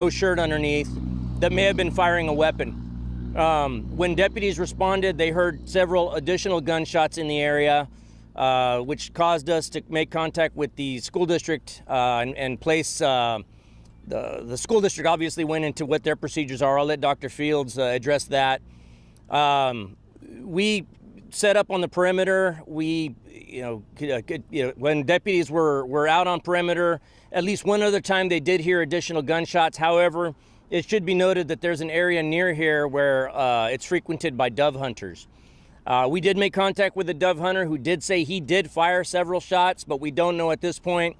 no shirt underneath that may have been firing a weapon. When deputies responded, they heard several additional gunshots in the area, which caused us to make contact with the school district and place the school district obviously went into what their procedures are. I'll let Dr. Fields address that. We set up on the perimeter. We, when deputies were out on perimeter, at least one other time they did hear additional gunshots. However, it should be noted that there's an area near here where it's frequented by dove hunters. We did make contact with a dove hunter who did say he did fire several shots, but we don't know at this point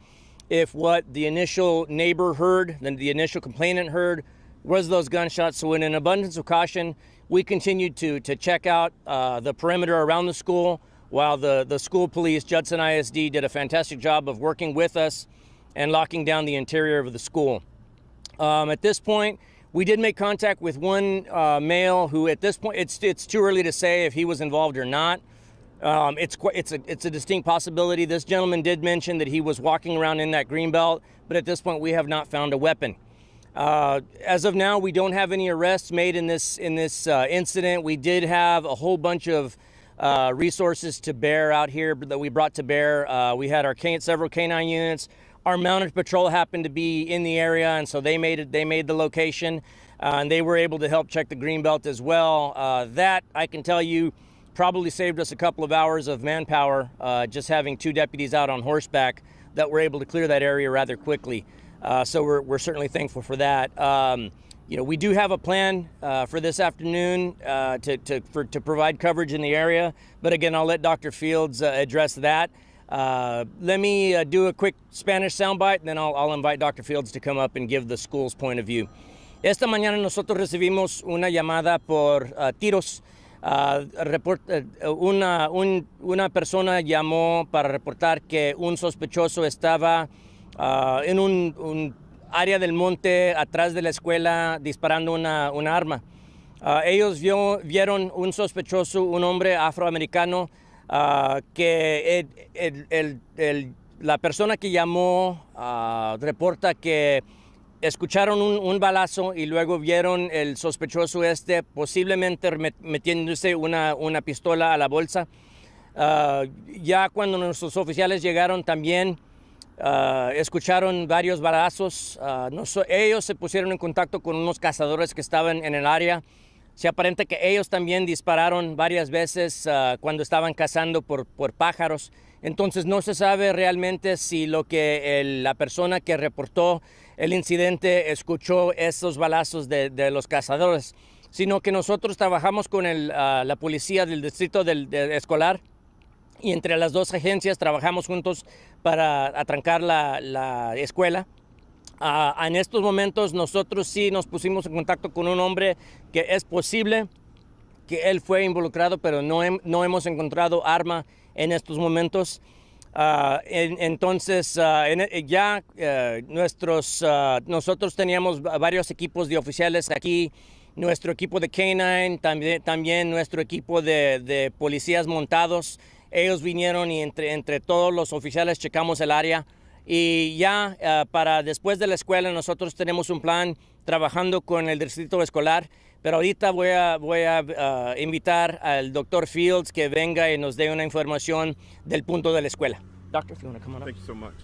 if what the initial neighbor heard, then the initial complainant heard, was those gunshots. So in an abundance of caution, we continued to check out the perimeter around the school, while the school police, Judson ISD, did a fantastic job of working with us and locking down the interior of the school. At this point, we did make contact with one male who, at this point, it's too early to say if he was involved or not. It's a distinct possibility. This gentleman did mention that he was walking around in that green belt, but at this point we have not found a weapon. As of now, we don't have any arrests made in this incident. We did have a whole bunch of resources to bear out here that we brought to bear. We had our several canine units. Our mounted patrol happened to be in the area, and so they made the location, and they were able to help check the green belt as well. That, I can tell you, probably saved us a couple of hours of manpower, just having two deputies out on horseback that were able to clear that area rather quickly. So we're certainly thankful for that. We do have a plan for this afternoon to provide coverage in the area, but again, I'll let Dr. Fields address that. Let me do a quick Spanish soundbite, and then I'll invite Dr. Fields to come up and give the school's point of view. Esta mañana nosotros recibimos una llamada por tiros. Una persona llamó para reportar que un sospechoso estaba en un área del monte atrás de la escuela disparando una arma. Ellos vieron un sospechoso, un hombre afroamericano, que la persona que llamó reporta que escucharon un balazo y luego vieron el sospechoso posiblemente metiéndose una pistola a la bolsa. Ya cuando nuestros oficiales llegaron también escucharon varios balazos. Ellos se pusieron en contacto con unos cazadores que estaban en el área. Se aparenta que ellos también dispararon varias veces cuando estaban cazando por pájaros. Entonces no se sabe realmente si la persona que reportó el incidente escuchó esos balazos de los cazadores, sino que nosotros trabajamos con la policía del distrito escolar, y entre las dos agencias trabajamos juntos para atrancar la escuela. En estos momentos nosotros sí nos pusimos en contacto con un hombre que es posible que él fue involucrado, pero no hemos encontrado arma en estos momentos. Entonces nosotros teníamos varios equipos de oficiales aquí, nuestro equipo de K9, también nuestro equipo de policías montados. Ellos vinieron y entre todos los oficiales checamos el área. Y ya para después de la escuela nosotros tenemos un plan trabajando con el distrito escolar, pero ahorita voy a invitar al Dr. Fields que venga y nos dé una información del punto de la escuela. Doctor, if you want to come on up. Thank you so much.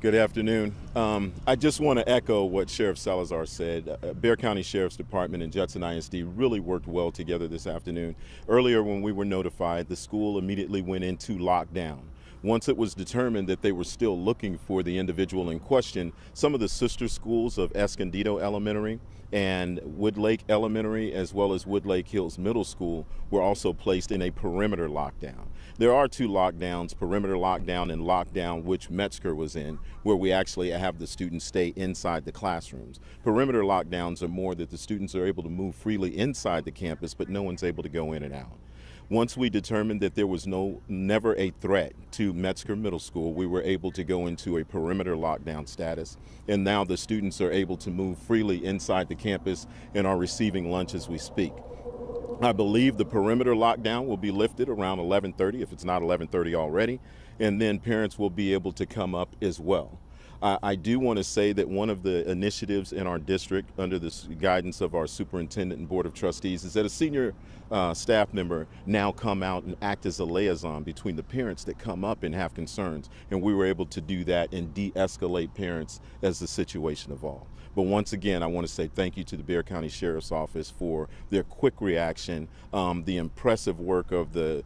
Good afternoon. I just want to echo what Sheriff Salazar said. Bexar County Sheriff's Department and Judson ISD really worked well together this afternoon. Earlier when we were notified, the school immediately went into lockdown. Once it was determined that they were still looking for the individual in question, some of the sister schools of Escondido Elementary and Woodlake Elementary, as well as Woodlake Hills Middle School, were also placed in a perimeter lockdown. There are two lockdowns, perimeter lockdown and lockdown, which Metzger was in, where we actually have the students stay inside the classrooms. Perimeter lockdowns are more that the students are able to move freely inside the campus, but no one's able to go in and out. Once we determined that there was never a threat to Metzger Middle School, we were able to go into a perimeter lockdown status, and now the students are able to move freely inside the campus and are receiving lunch as we speak. I believe the perimeter lockdown will be lifted around 11:30, if it's not 11:30 already, and then parents will be able to come up as well. I do want to say that one of the initiatives in our district under the guidance of our superintendent and board of trustees is that a senior staff member now come out and act as a liaison between the parents that come up and have concerns. And we were able to do that and de-escalate parents as the situation evolved. But once again, I want to say thank you to the Bexar County Sheriff's Office for their quick reaction, the impressive work of the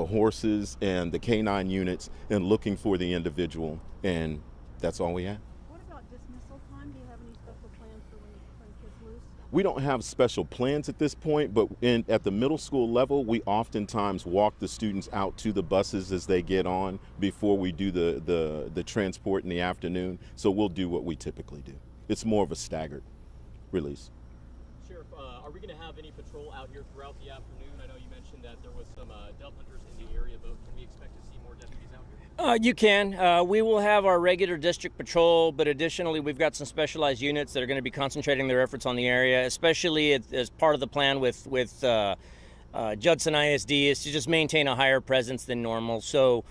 horses and the canine units in looking for the individual, and that's all we have. What about dismissal time? Do you have any special plans for when kids loose? We don't have special plans at this point, but at the middle school level, we oftentimes walk the students out to the buses as they get on before we do the transport in the afternoon. So we'll do what we typically do. It's more of a staggered release. Sheriff, are we going to have any patrol out here throughout the afternoon? I know you mentioned that there was some dove hunters in the area, but can we expect to see more deputies out here? You can. We will have our regular district patrol, but additionally, we've got some specialized units that are going to be concentrating their efforts on the area, especially as part of the plan with Judson ISD is to just maintain a higher presence than normal. So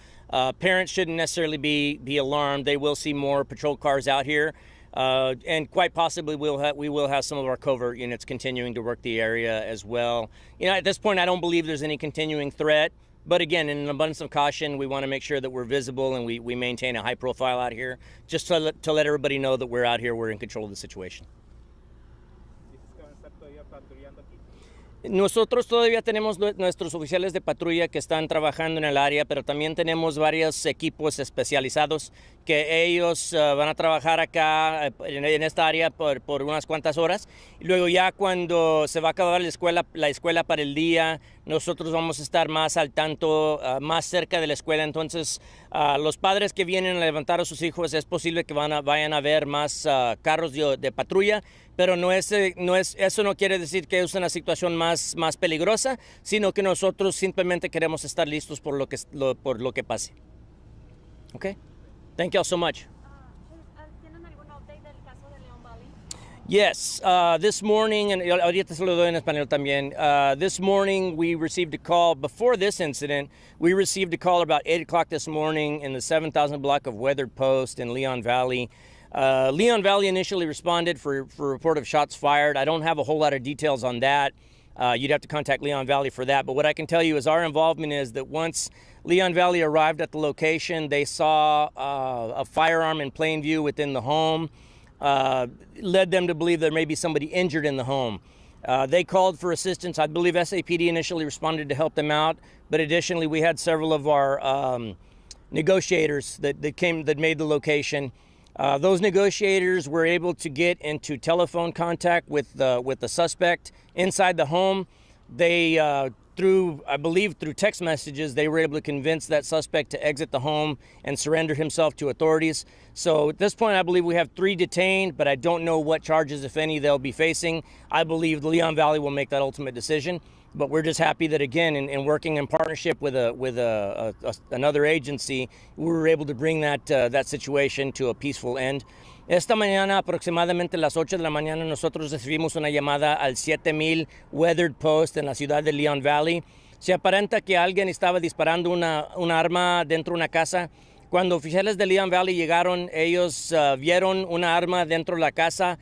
parents shouldn't necessarily be alarmed. They will see more patrol cars out here. And quite possibly we will have some of our covert units continuing to work the area as well. You know, at this point, I don't believe there's any continuing threat. But again, in an abundance of caution, we want to make sure that we're visible and we maintain a high profile out here, just to let everybody know that we're out here, we're in control of the situation. Nosotros todavía tenemos nuestros oficiales de patrulla que están trabajando en el área, pero también tenemos varios equipos especializados que ellos van a trabajar acá en esta área por unas cuantas horas. Y luego ya cuando se va a acabar la escuela para el día, nosotros vamos a estar más al tanto, más cerca de la escuela. Entonces, los padres que vienen a levantar a sus hijos, es posible que vayan a ver más carros de patrulla, pero eso no quiere decir que es una situación más peligrosa, sino que nosotros simplemente queremos estar listos por lo que pase. Okay? Thank you all so much. ¿Tienen algún update del caso de Leon Valley? Yes, this morning, and ahorita se lo doy en español también. This morning we received a call. Before this incident, we received a call about 8 o'clock this morning in the 7,000 block of Weathered Post in Leon Valley. Leon Valley initially responded for a report of shots fired. I don't have a whole lot of details on that. You'd have to contact Leon Valley for that. But what I can tell you is our involvement is that once Leon Valley arrived at the location, they saw a firearm in plain view within the home, led them to believe there may be somebody injured in the home. They called for assistance. I believe SAPD initially responded to help them out, but additionally we had several of our negotiators that made the location. Those negotiators were able to get into telephone contact with the suspect inside the home. They, I believe through text messages, they were able to convince that suspect to exit the home and surrender himself to authorities. So at this point, I believe we have 3 detained, but I don't know what charges, if any, they'll be facing. I believe Leon Valley will make that ultimate decision. But we're just happy that, again, in working in partnership with another agency, we were able to bring that situation to a peaceful end. Esta mañana, aproximadamente a las 8 de la mañana, nosotros recibimos una llamada al 7000 Weathered Post en la ciudad de Leon Valley. Se aparenta que alguien estaba disparando una arma dentro de una casa. Cuando oficiales de Leon Valley llegaron, ellos vieron una arma dentro de la casa,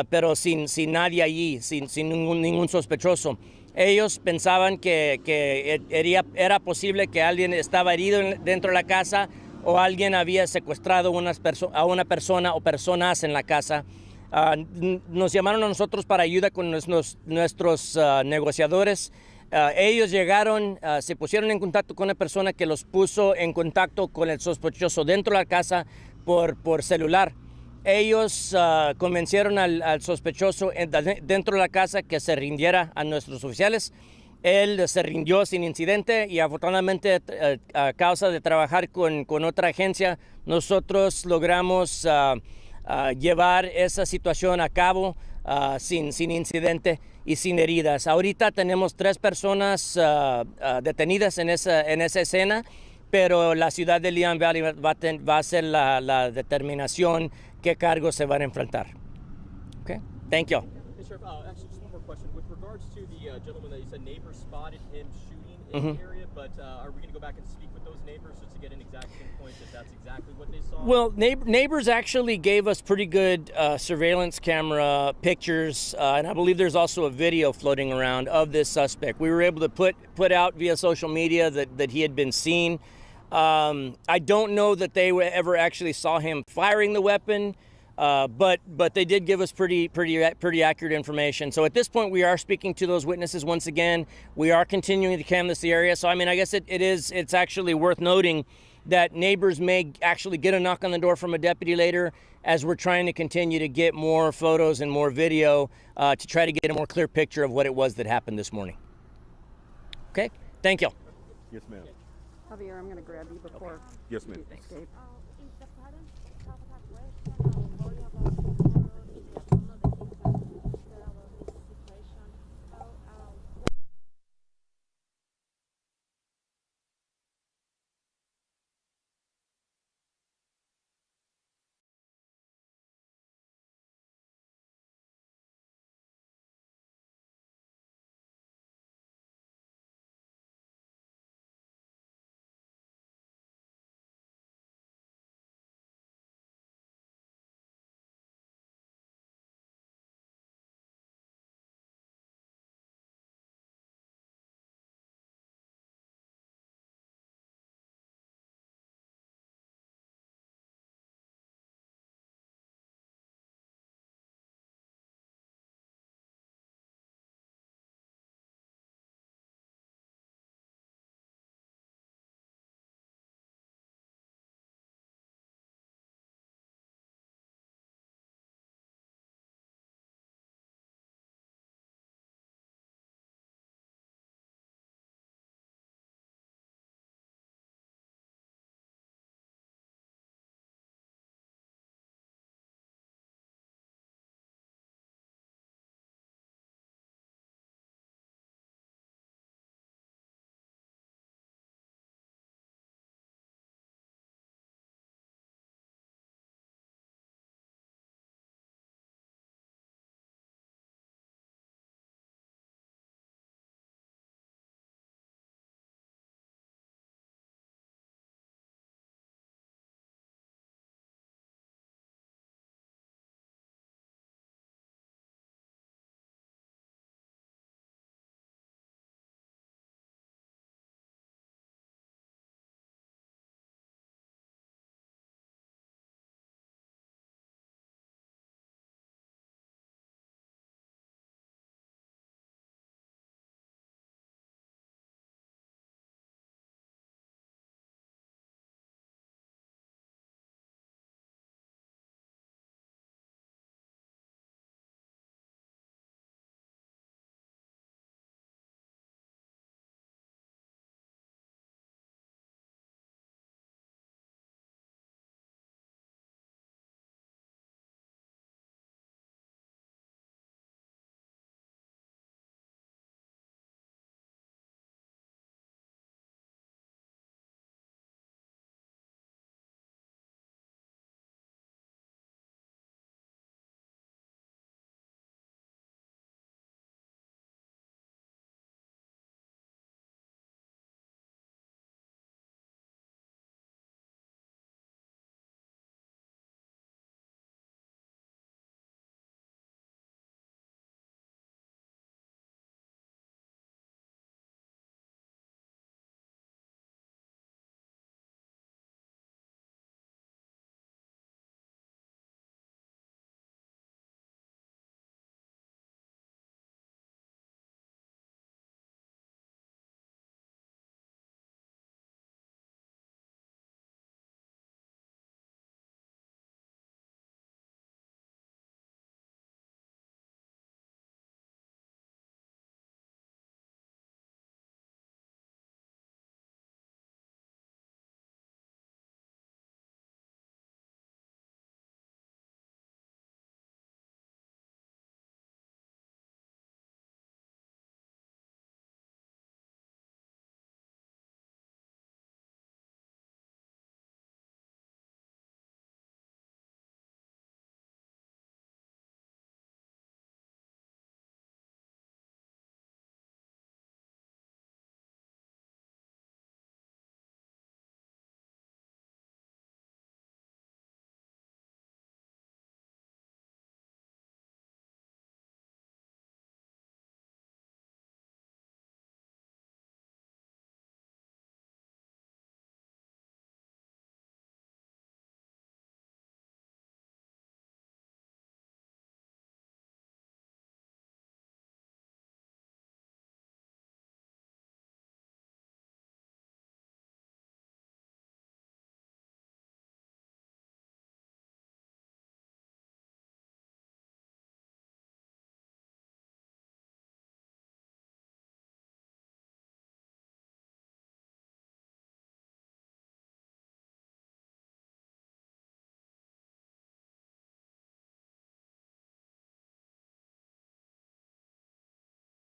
pero sin nadie allí, sin ningún sospechoso. Ellos pensaban que era posible que alguien estaba herido dentro de la casa o alguien había secuestrado a una persona o personas en la casa. Nos llamaron a nosotros para ayuda con nuestros negociadores. Ellos llegaron, se pusieron en contacto con una persona que los puso en contacto con el sospechoso dentro de la casa por celular. Ellos convencieron al sospechoso dentro de la casa que se rindiera a nuestros oficiales. Él se rindió sin incidente y afortunadamente a causa de trabajar con otra agencia, nosotros logramos llevar esa situación a cabo sin incidente y sin heridas. Ahorita tenemos 3 personas detenidas en esa escena, pero la ciudad de Leon Valley va a hacer la determinación qué cargos se van a enfrentar. Okay? Thank you. Hey, Sheriff, actually, just one more question. With regards to the gentleman that you said neighbors spotted him shooting in the area, but are we going to go back and speak with those neighbors just to get an exact pinpoint if that's exactly what they saw? Well, neighbors actually gave us pretty good surveillance camera pictures, and I believe there's also a video floating around of this suspect. We were able to put out via social media that he had been seen. I don't know that they ever actually saw him firing the weapon. But they did give us pretty accurate information. So at this point, we are speaking to those witnesses once again. We are continuing to canvass the area. So I mean, I guess it's actually worth noting that neighbors may actually get a knock on the door from a deputy later, as we're trying to continue to get more photos and more video to try to get a more clear picture of what it was that happened this morning. Okay, thank you. Yes, ma'am. Javier, I'm going to grab you before Yes, ma'am. you escape.